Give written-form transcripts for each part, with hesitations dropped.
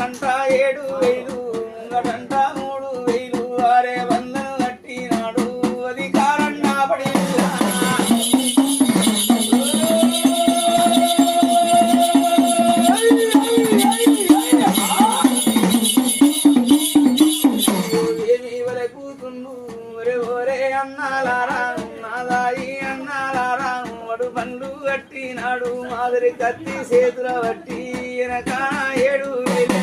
వెనకంట 7,000 ముంగటంట 3,000 వారే బంధను కట్టినాడు అధికారం నాపడి ఏమి వలె కూతుండు ఒరే అన్నాలారా నాదాయి అన్నాలారా వాడు బండ్లు కట్టినాడు మాదిరి కత్తి చేతుల బట్టి వెనక 7,000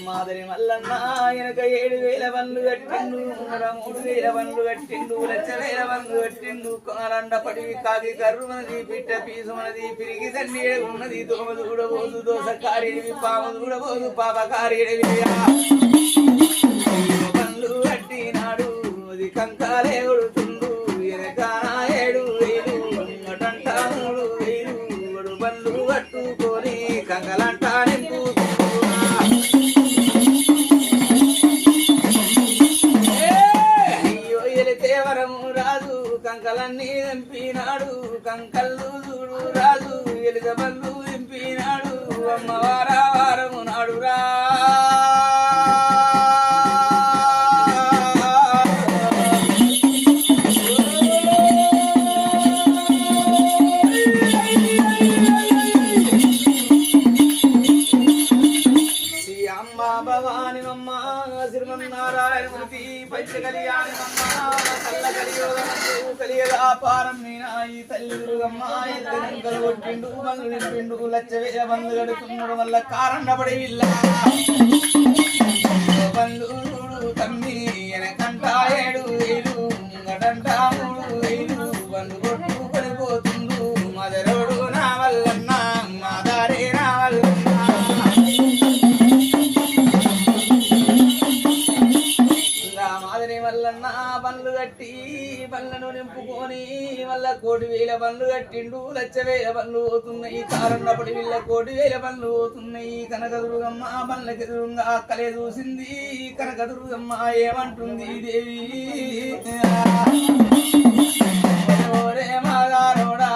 మాదిరి మల్లన్న వెనక 7,000 బండ్లు కట్టిండు 3,000 బండ్లు కట్టిండు 1,00,000 బండ్లు కట్టిండు కొనరండ పడివి కాకి కర్రు మనది పిట్ట పీసు మనది పిరిగి తన్ని ఉన్నది దోమ చూడబోదు దోస కారిడివి పాము చూడబోదు పాప కారిడివి బండ్లు కట్టినాడు అది కంకాలే కొడుతుండు వెనక 7,000 ముంగటంట 3,000 బండ్లు కట్టుకొని కంకలంట నింపుతుండు రాజు కంకలన్నీ దింపినాడు కంకల్లు చూడు రాజు ఎలుగబల్లు దింపినాడు అమ్మవార వారము నాడు రా భవాని మమ్మ శ్రీమన్నారాయణమూర్తి పంచకళ్యాణమమ్మ కళ్ళ కలియదాపారం ఈ తల్లి దుర్గమ్మ ఇద్దరు కొట్టిండు బంధు నింపిండు 1,00,000 బంధు కడుతున్నాడు వల్ల కారండబడి ఇల్ల బంధు తమ్మి వెనకంట 7,000 ముంగటంట 3,000 బంధు కొట్టుకొని పోతుండు మదరోడు నా వల్లన్న మాదారే నా వల్లన్న మాదిరి మల్లన్న బండ్లు కట్టి బండ్లను నింపుకొని మళ్ళా 1,00,000 బండ్లు కట్టిండు 1,00,000 బండ్లు పోతున్నాయి కారణపడి వీళ్ళ 1,00,000 బండ్లు పోతున్నాయి కనకదుర్గమ్మ బండ్లకెదురుగా అక్కలే చూసింది కనకదుర్గమ్మ ఏమంటుంది దేవి ఓరే మాదారోడా